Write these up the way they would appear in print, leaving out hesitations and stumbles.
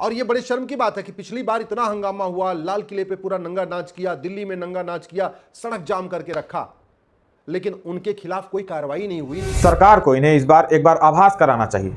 और ये बड़ी शर्म की बात है कि पिछली बार इतना हंगामा हुआ, लाल किले पे पूरा नंगा नाच किया, दिल्ली में नंगा नाच किया, सड़क जाम करके रखा, लेकिन उनके खिलाफ कोई कार्रवाई नहीं हुई। सरकार को इन्हें इस बार एक बार आभास कराना चाहिए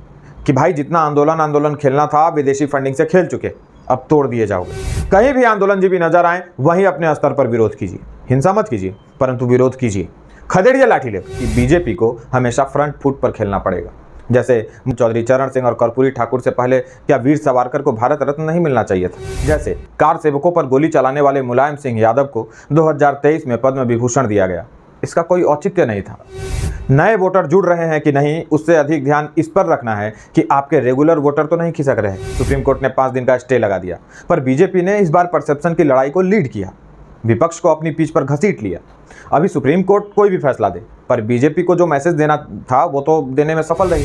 कि भाई जितना आंदोलन खेलना था विदेशी फंडिंग से खेल चुके, अब तोड़ दिए जाओगे। कहीं भी आंदोलनजीवी नजर आए वहीं अपने स्तर पर विरोध कीजिए, हिंसा मत कीजिए परंतु विरोध कीजिए। खदेड़िए लाठी लेकर कि बीजेपी को हमेशा फ्रंट फुट पर खेलना पड़ेगा। जैसे चौधरी चरण सिंह और कर्पूरी ठाकुर से पहले क्या वीर सावरकर को भारत रत्न नहीं मिलना चाहिए था? जैसे कार सेवकों पर गोली चलाने वाले मुलायम सिंह यादव को 2023 में पद्म विभूषण दिया गया, इसका कोई औचित्य नहीं था। नए वोटर जुड़ रहे हैं कि नहीं, उससे अधिक ध्यान इस पर रखना है कि आपके रेगुलर वोटर तो नहीं खिसक रहे। सुप्रीम कोर्ट ने 5 दिन का स्टे लगा दिया, पर बीजेपी ने इस बार परसेप्शन की लड़ाई को लीड किया, विपक्ष को अपनी पीठ पर घसीट लिया। अभी सुप्रीम कोर्ट कोई भी फैसला दे, पर बीजेपी को जो मैसेज देना था वो तो देने में सफल रही।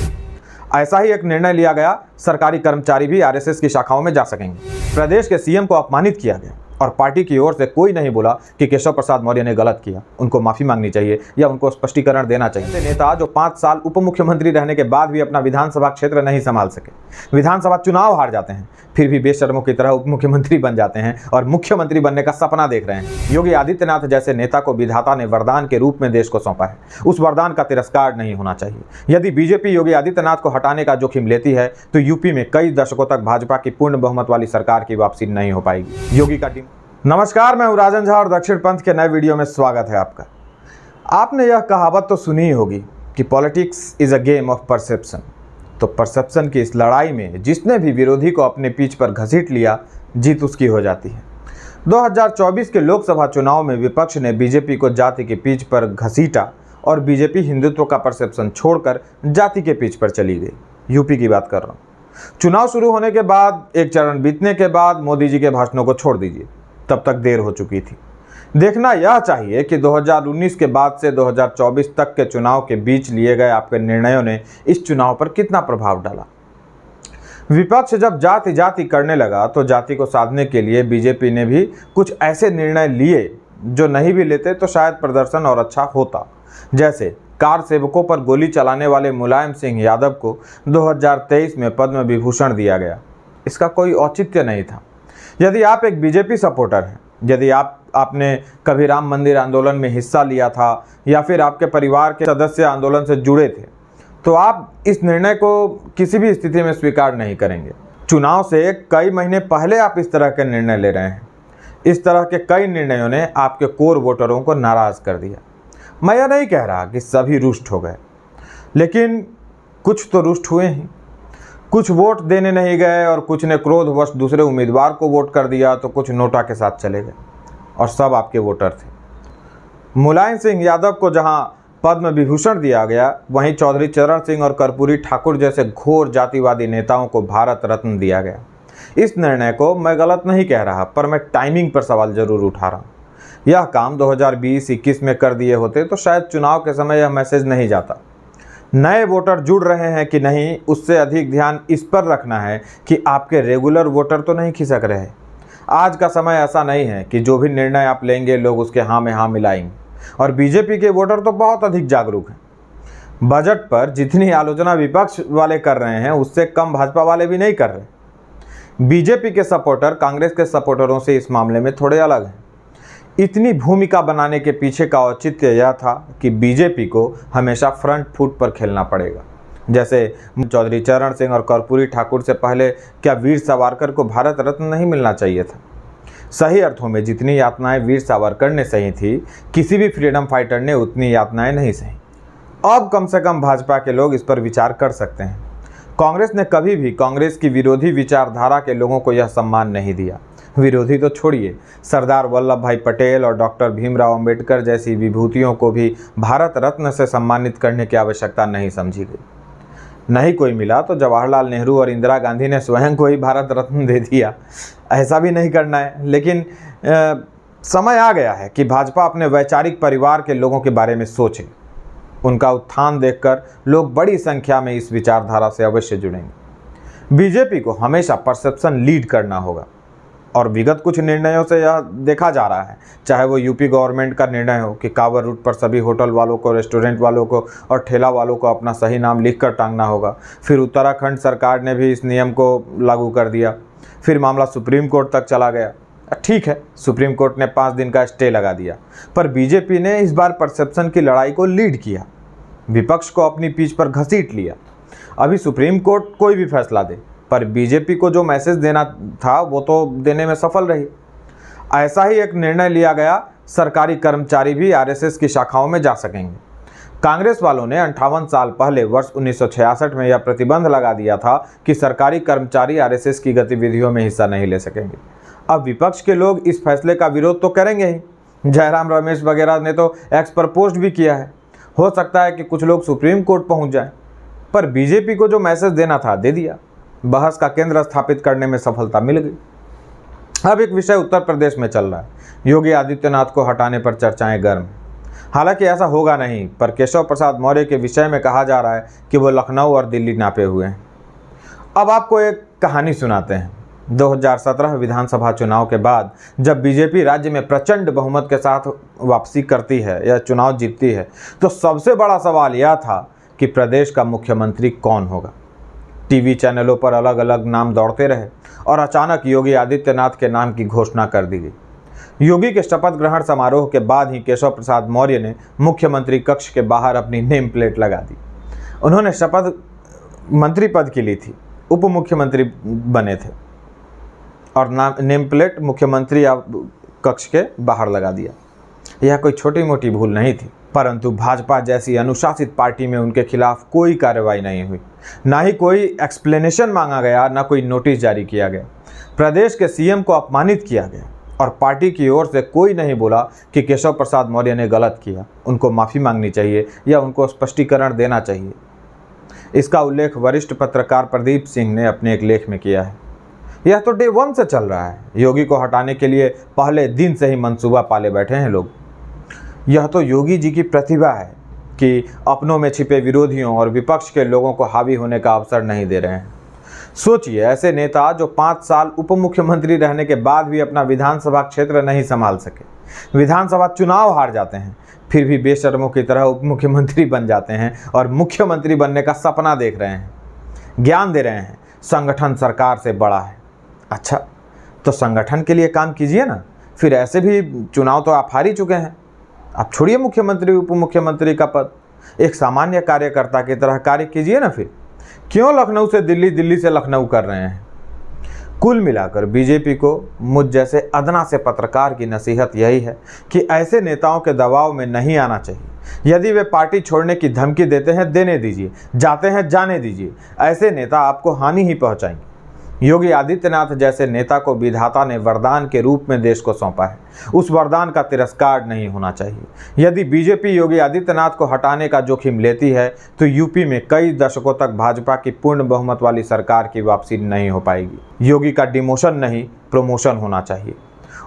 ऐसा ही एक निर्णय लिया गया, सरकारी कर्मचारी भी आरएसएस की शाखाओं में जा सकेंगे। प्रदेश के सीएम को अपमानित किया गया और पार्टी की ओर से कोई नहीं बोला कि केशव प्रसाद मौर्य ने गलत किया, उनको माफी मांगनी चाहिए या उनको स्पष्टीकरण देना चाहिए। नेता जो 5 साल उप मुख्यमंत्री रहने के बाद भी अपना विधानसभा क्षेत्र नहीं संभाल सके, विधानसभा चुनाव हार जाते हैं, फिर भी बेशर्मों की तरह उप मुख्यमंत्री बन जाते हैं और मुख्यमंत्री बनने का सपना देख रहे हैं। योगी आदित्यनाथ जैसे नेता को विधाता ने वरदान के रूप में देश को सौंपा है, उस वरदान का तिरस्कार नहीं होना चाहिए। यदि बीजेपी योगी आदित्यनाथ को हटाने का जोखिम लेती है तो यूपी में कई दशकों तक भाजपा की पूर्ण बहुमत वाली सरकार की वापसी नहीं हो पाएगी। योगी का टीम। नमस्कार, मैं हूं राजन झा और दक्षिण पंथ के नए वीडियो में स्वागत है आपका। आपने यह कहावत तो सुनी ही होगी कि politics is a game of perception. तो परसेप्शन की इस लड़ाई में जिसने भी विरोधी को अपने पीठ पर घसीट लिया, जीत उसकी हो जाती है। 2024 के लोकसभा चुनाव में विपक्ष ने बीजेपी को जाति के पीठ पर घसीटा और बीजेपी हिंदुत्व का परसेप्शन छोड़कर जाति के पीठ पर चली गई। यूपी की बात कर रहा हूँ। चुनाव शुरू होने के बाद, एक चरण बीतने के बाद मोदी जी के भाषणों को छोड़ दीजिए, तब तक देर हो चुकी थी। देखना यह चाहिए कि 2019 के बाद से 2024 तक के चुनाव के बीच लिए गए आपके निर्णयों ने इस चुनाव पर कितना प्रभाव डाला। विपक्ष जब जाति जाति करने लगा तो जाति को साधने के लिए बीजेपी ने भी कुछ ऐसे निर्णय लिए जो नहीं भी लेते तो शायद प्रदर्शन और अच्छा होता। जैसे कार सेवकों पर गोली चलाने वाले मुलायम सिंह यादव को 2023 में पद्म विभूषण दिया गया, इसका कोई औचित्य नहीं था। यदि आप एक बीजेपी सपोर्टर हैं, यदि आपने कभी राम मंदिर आंदोलन में हिस्सा लिया था या फिर आपके परिवार के सदस्य आंदोलन से जुड़े थे, तो आप इस निर्णय को किसी भी स्थिति में स्वीकार नहीं करेंगे। चुनाव से कई महीने पहले आप इस तरह के निर्णय ले रहे हैं। इस तरह के कई निर्णयों ने आपके कोर वोटरों को नाराज कर दिया। मैं यह नहीं कह रहा कि सभी रुष्ट हो गए, लेकिन कुछ तो रुष्ट हुए ही। कुछ वोट देने नहीं गए और कुछ ने क्रोधवश दूसरे उम्मीदवार को वोट कर दिया, तो कुछ नोटा के साथ चले गए और सब आपके वोटर थे। मुलायम सिंह यादव को जहां पद्म विभूषण दिया गया, वहीं चौधरी चरण सिंह और कर्पूरी ठाकुर जैसे घोर जातिवादी नेताओं को भारत रत्न दिया गया। इस निर्णय को मैं गलत नहीं कह रहा, पर मैं टाइमिंग पर सवाल जरूर उठा रहा हूँ। यह काम 2020-21 में कर दिए होते तो शायद चुनाव के समय यह मैसेज नहीं जाता। नए वोटर जुड़ रहे हैं कि नहीं, उससे अधिक ध्यान इस पर रखना है कि आपके रेगुलर वोटर तो नहीं खिसक रहे। आज का समय ऐसा नहीं है कि जो भी निर्णय आप लेंगे लोग उसके हाँ में हाँ मिलाएंगे, और बीजेपी के वोटर तो बहुत अधिक जागरूक हैं। बजट पर जितनी आलोचना विपक्ष वाले कर रहे हैं उससे कम भाजपा वाले भी नहीं कर रहे। बीजेपी के सपोर्टर कांग्रेस के सपोर्टरों से इस मामले में थोड़े अलग हैं। इतनी भूमिका बनाने के पीछे का औचित्य यह था कि बीजेपी को हमेशा फ्रंट फुट पर खेलना पड़ेगा। जैसे चौधरी चरण सिंह और कर्पूरी ठाकुर से पहले क्या वीर सावरकर को भारत रत्न नहीं मिलना चाहिए था? सही अर्थों में जितनी यातनाएं वीर सावरकर ने सही थी, किसी भी फ्रीडम फाइटर ने उतनी यातनाएं नहीं सही। अब कम से कम भाजपा के लोग इस पर विचार कर सकते हैं। कांग्रेस ने कभी भी कांग्रेस की विरोधी विचारधारा के लोगों को यह सम्मान नहीं दिया। विरोधी तो छोड़िए, सरदार वल्लभ भाई पटेल और डॉक्टर भीमराव अंबेडकर जैसी विभूतियों को भी भारत रत्न से सम्मानित करने की आवश्यकता नहीं समझी गई। नहीं कोई मिला तो जवाहरलाल नेहरू और इंदिरा गांधी ने स्वयं को ही भारत रत्न दे दिया। ऐसा भी नहीं करना है, लेकिन समय आ गया है कि भाजपा अपने वैचारिक परिवार के लोगों के बारे में सोचे। उनका उत्थान देखकर लोग बड़ी संख्या में इस विचारधारा से अवश्य जुड़ेंगे। बीजेपी को हमेशा परसेप्शन लीड करना होगा और विगत कुछ निर्णयों से यह देखा जा रहा है, चाहे वो यूपी गवर्नमेंट का निर्णय हो कि कांवर रूट पर सभी होटल वालों को, रेस्टोरेंट वालों को और ठेला वालों को अपना सही नाम लिखकर टांगना होगा। फिर उत्तराखंड सरकार ने भी इस नियम को लागू कर दिया। फिर मामला सुप्रीम कोर्ट तक चला गया। ठीक है, सुप्रीम कोर्ट ने 5 दिन का स्टे लगा दिया, पर बीजेपी ने इस बार परसेप्शन की लड़ाई को लीड किया, विपक्ष को अपनी पीठ पर घसीट लिया। अभी सुप्रीम कोर्ट कोई भी फैसला दे, पर बीजेपी को जो मैसेज देना था वो तो देने में सफल रही। ऐसा ही एक निर्णय लिया गया, सरकारी कर्मचारी भी आरएसएस की शाखाओं में जा सकेंगे। कांग्रेस वालों ने 58 साल पहले वर्ष 1966 में यह प्रतिबंध लगा दिया था कि सरकारी कर्मचारी आरएसएस की गतिविधियों में हिस्सा नहीं ले सकेंगे। अब विपक्ष के लोग इस फैसले का विरोध तो करेंगे ही। जयराम रमेश वगैरह ने तो एक्स पर पोस्ट भी किया है। हो सकता है कि कुछ लोग सुप्रीम कोर्ट पहुंच जाएं, पर बीजेपी को जो मैसेज देना था दे दिया। बहस का केंद्र स्थापित करने में सफलता मिल गई। अब एक विषय उत्तर प्रदेश में चल रहा है। योगी आदित्यनाथ को हटाने पर चर्चाएं गर्म। हालांकि ऐसा होगा नहीं, पर केशव प्रसाद मौर्य के विषय में कहा जा रहा है कि वो लखनऊ और दिल्ली नापे हुए हैं। अब आपको एक कहानी सुनाते हैं। 2017 विधानसभा चुनाव के बाद जब बीजेपी राज्य में प्रचंड बहुमत के साथ वापसी करती है या चुनाव जीतती है, तो सबसे बड़ा सवाल यह था कि प्रदेश का मुख्यमंत्री कौन होगा। टीवी चैनलों पर अलग अलग नाम दौड़ते रहे और अचानक योगी आदित्यनाथ के नाम की घोषणा कर दी गई। योगी के शपथ ग्रहण समारोह के बाद ही केशव प्रसाद मौर्य ने मुख्यमंत्री कक्ष के बाहर अपनी नेम प्लेट लगा दी। उन्होंने शपथ मंत्री पद की ली थी, उप मुख्यमंत्री बने थे और नेम प्लेट मुख्यमंत्री कक्ष के बाहर लगा दिया। यह कोई छोटी मोटी भूल नहीं थी, परंतु भाजपा जैसी अनुशासित पार्टी में उनके खिलाफ कोई कार्रवाई नहीं हुई, ना ही कोई एक्सप्लेनेशन मांगा गया, ना कोई नोटिस जारी किया गया। प्रदेश के सीएम को अपमानित किया गया और पार्टी की ओर से कोई नहीं बोला कि केशव प्रसाद मौर्य ने गलत किया, उनको माफ़ी मांगनी चाहिए या उनको स्पष्टीकरण देना चाहिए। इसका उल्लेख वरिष्ठ पत्रकार प्रदीप सिंह ने अपने एक लेख में किया है। यह तो डे 1 से चल रहा है। योगी को हटाने के लिए पहले दिन से ही मंसूबा पाले बैठे हैं लोग। यह तो योगी जी की प्रतिभा है कि अपनों में छिपे विरोधियों और विपक्ष के लोगों को हावी होने का अवसर नहीं दे रहे हैं। सोचिए, ऐसे नेता जो 5 साल उप मुख्यमंत्री रहने के बाद भी अपना विधानसभा क्षेत्र नहीं संभाल सके, विधानसभा चुनाव हार जाते हैं, फिर भी बेशर्मों की तरह उप मुख्यमंत्री बन जाते हैं और मुख्यमंत्री बनने का सपना देख रहे हैं, ज्ञान दे रहे हैं संगठन सरकार से बड़ा है। अच्छा, तो संगठन के लिए काम कीजिए ना। फिर ऐसे भी चुनाव तो आप हार ही चुके हैं। आप छोड़िए मुख्यमंत्री उप मुख्यमंत्री का पद, एक सामान्य कार्यकर्ता की तरह कार्य कीजिए ना। फिर क्यों लखनऊ से दिल्ली, दिल्ली से लखनऊ कर रहे हैं? कुल मिलाकर बीजेपी को मुझ जैसे अदना से पत्रकार की नसीहत यही है कि ऐसे नेताओं के दबाव में नहीं आना चाहिए। यदि वे पार्टी छोड़ने की धमकी देते हैं, देने दीजिए, जाते हैं जाने दीजिए। ऐसे नेता आपको हानि ही पहुंचाएंगे। योगी आदित्यनाथ जैसे नेता को विधाता ने वरदान के रूप में देश को सौंपा है, उस वरदान का तिरस्कार नहीं होना चाहिए। यदि बीजेपी योगी आदित्यनाथ को हटाने का जोखिम लेती है तो यूपी में कई दशकों तक भाजपा की पूर्ण बहुमत वाली सरकार की वापसी नहीं हो पाएगी। योगी का डिमोशन नहीं, प्रमोशन होना चाहिए।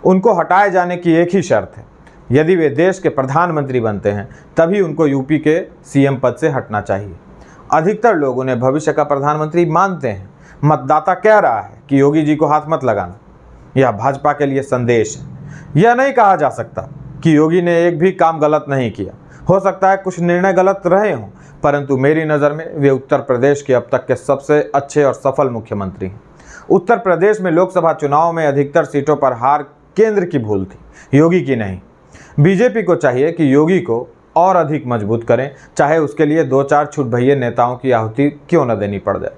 उनको हटाए जाने की एक ही शर्त है, यदि वे देश के प्रधानमंत्री बनते हैं तभी उनको यूपी के सीएम पद से हटना चाहिए। अधिकतर लोग उन्हें भविष्य का प्रधानमंत्री मानते हैं। मतदाता कह रहा है कि योगी जी को हाथ मत लगाना। यह भाजपा के लिए संदेश है। यह नहीं कहा जा सकता कि योगी ने एक भी काम गलत नहीं किया। हो सकता है कुछ निर्णय गलत रहे हों, परंतु मेरी नज़र में वे उत्तर प्रदेश के अब तक के सबसे अच्छे और सफल मुख्यमंत्री हैं। उत्तर प्रदेश में लोकसभा चुनाव में अधिकतर सीटों पर हार केंद्र की भूल थी, योगी की नहीं। बीजेपी को चाहिए कि योगी को और अधिक मजबूत करें, चाहे उसके लिए 2-4 छुट भैये नेताओं की आहुति क्यों न देनी पड़ जाए।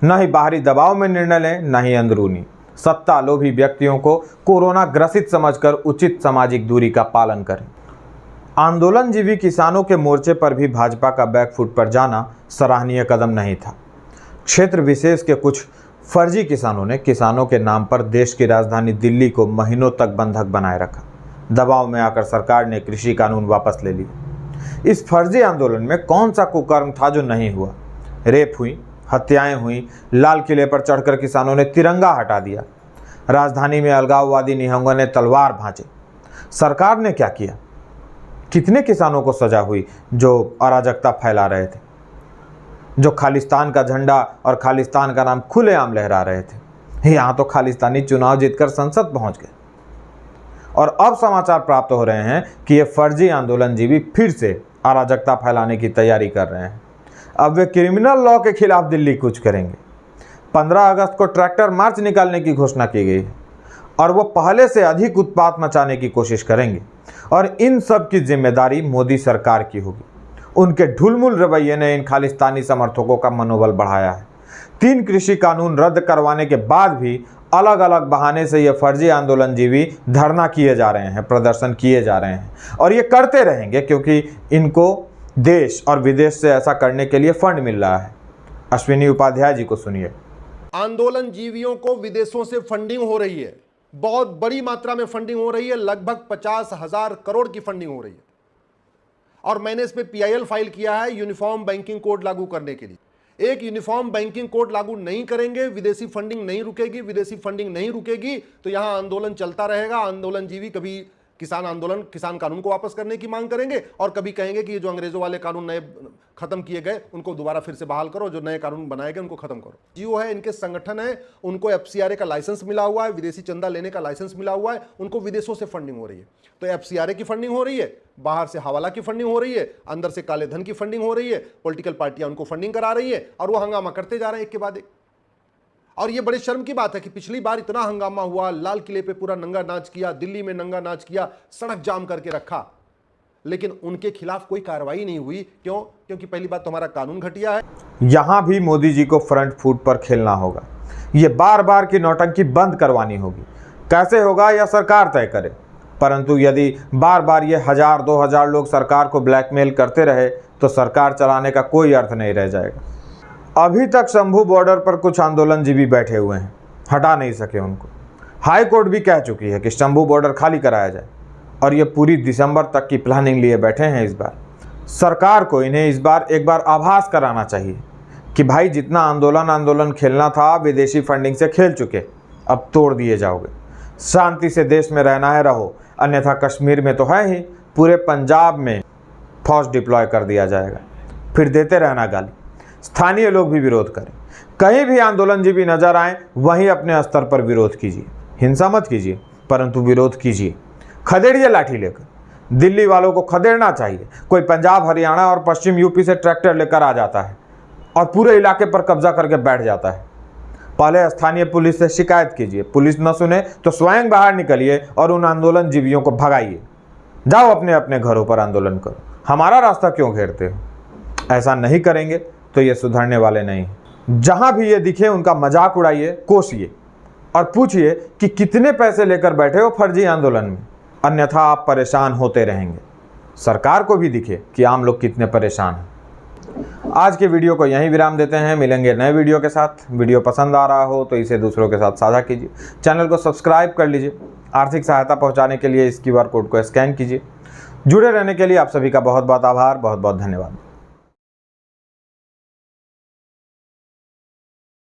न ही बाहरी दबाव में निर्णय लें, न ही अंदरूनी। सत्ता लोभी व्यक्तियों को कोरोना ग्रसित समझकर उचित सामाजिक दूरी का पालन करें। आंदोलनजीवी किसानों के मोर्चे पर भी भाजपा का बैकफुट पर जाना सराहनीय कदम नहीं था। क्षेत्र विशेष के कुछ फर्जी किसानों ने किसानों के नाम पर देश की राजधानी दिल्ली को महीनों तक बंधक बनाए रखा। दबाव में आकर सरकार ने कृषि कानून वापस ले लिए। इस फर्जी आंदोलन में कौन सा कुकर्म था जो नहीं हुआ? रेप हुई, हत्याएं हुई, लाल किले पर चढ़कर किसानों ने तिरंगा हटा दिया, राजधानी में अलगाववादी निहंगों ने तलवार भांचे। सरकार ने क्या किया? कितने किसानों को सजा हुई जो अराजकता फैला रहे थे, जो खालिस्तान का झंडा और खालिस्तान का नाम खुलेआम लहरा रहे थे। यहाँ तो खालिस्तानी चुनाव जीतकर संसद पहुंच गए और अब समाचार प्राप्त हो रहे हैं कि ये फर्जी आंदोलनजीवी फिर से अराजकता फैलाने की तैयारी कर रहे हैं। अब वे क्रिमिनल लॉ के खिलाफ दिल्ली कूच करेंगे। 15 अगस्त को ट्रैक्टर मार्च निकालने की घोषणा की गई है और वो पहले से अधिक उत्पात मचाने की कोशिश करेंगे और इन सब की जिम्मेदारी मोदी सरकार की होगी। उनके ढुलमुल रवैये ने इन खालिस्तानी समर्थकों का मनोबल बढ़ाया है। 3 कृषि कानून रद्द करवाने के बाद भी अलग अलग बहाने से ये फर्जी आंदोलनजीवी धरना किए जा रहे हैं, प्रदर्शन किए जा रहे हैं और ये करते रहेंगे क्योंकि इनको देश और विदेश से ऐसा करने के लिए फंड मिल रहा है। अश्विनी उपाध्याय जी को सुनिए। आंदोलनजीवियों को विदेशों से फंडिंग हो रही है, बहुत बड़ी मात्रा में फंडिंग हो रही है, लगभग 50,000 करोड़ की फंडिंग हो रही है। और मैंने इस पे PIL फाइल किया है यूनिफॉर्म बैंकिंग कोड लागू करने के लिए। एक यूनिफॉर्म बैंकिंग कोड लागू नहीं करेंगे, विदेशी फंडिंग नहीं रुकेगी। विदेशी फंडिंग नहीं रुकेगी तो यहां आंदोलन चलता रहेगा। आंदोलनजीवी कभी किसान कानून को वापस करने की मांग करेंगे और कभी कहेंगे कि ये जो अंग्रेजों वाले कानून नए खत्म किए गए उनको दोबारा फिर से बहाल करो, जो नए कानून बनाए गए उनको खत्म करो। जियो है, इनके संगठन है, उनको FCRA का लाइसेंस मिला हुआ है, विदेशी चंदा लेने का लाइसेंस मिला हुआ है, उनको विदेशों से फंडिंग हो रही है। तो FCRA की फंडिंग हो रही है, बाहर से हवाला की फंडिंग हो रही है, अंदर से काले धन की फंडिंग हो रही है, पॉलिटिकल पार्टियां उनको फंडिंग करा रही है और वो हंगामा करते जा रहे हैं एक के बाद एक। और ये बड़े शर्म की बात है कि पिछली बार इतना हंगामा हुआ, लाल किले पे पूरा नंगा नाच किया, दिल्ली में नंगा नाच किया, सड़क जाम करके रखा, लेकिन उनके खिलाफ कोई कार्रवाई नहीं हुई। क्यों? क्योंकि पहली बात तो हमारा कानून घटिया है। यहां भी मोदी जी को फ्रंट फुट पर खेलना होगा। ये बार बार की नौटंकी बंद करवानी होगी। कैसे होगा यह सरकार तय करे, परंतु यदि बार बार ये 1000-2000 लोग सरकार को ब्लैकमेल करते रहे तो सरकार चलाने का कोई अर्थ नहीं रह जाएगा। अभी तक शंभू बॉर्डर पर कुछ आंदोलनजीवी बैठे हुए हैं, हटा नहीं सके उनको। हाई कोर्ट भी कह चुकी है कि शंभू बॉर्डर खाली कराया जाए और ये पूरी दिसंबर तक की प्लानिंग लिए बैठे हैं। इस बार सरकार को इन्हें एक बार आभास कराना चाहिए कि भाई जितना आंदोलन खेलना था विदेशी फंडिंग से खेल चुके, अब तोड़ दिए जाओगे। शांति से देश में रहना है रहो, अन्यथा कश्मीर में तो है ही, पूरे पंजाब में फौज डिप्लॉय कर दिया जाएगा। फिर देते रहना गाली। स्थानीय लोग भी विरोध करें। कहीं भी आंदोलनजीवी नजर आए वहीं अपने स्तर पर विरोध कीजिए। हिंसा मत कीजिए परंतु विरोध कीजिए। खदेड़िए लाठी लेकर। दिल्ली वालों को खदेड़ना चाहिए। कोई पंजाब, हरियाणा और पश्चिम यूपी से ट्रैक्टर लेकर आ जाता है और पूरे इलाके पर कब्जा करके बैठ जाता है। पहले स्थानीय पुलिस से शिकायत कीजिए। पुलिस न सुने तो स्वयं बाहर निकलिए और उन आंदोलनजीवियों को भगाइए। जाओ अपने अपने घरों पर आंदोलन करो, हमारा रास्ता क्यों घेरते हो? ऐसा नहीं करेंगे तो ये सुधरने वाले नहीं। जहां भी ये दिखे उनका मजाक उड़ाइए, कोसिए और पूछिए कि कितने पैसे लेकर बैठे हो फर्जी आंदोलन में, अन्यथा आप परेशान होते रहेंगे। सरकार को भी दिखे कि आम लोग कितने परेशान हैं। आज के वीडियो को यहीं विराम देते हैं, मिलेंगे नए वीडियो के साथ। वीडियो पसंद आ रहा हो तो इसे दूसरों के साथ साझा कीजिए। चैनल को सब्सक्राइब कर लीजिए। आर्थिक सहायता पहुंचाने के लिए इस QR कोड को स्कैन कीजिए। जुड़े रहने के लिए आप सभी का बहुत बहुत आभार, बहुत बहुत धन्यवाद।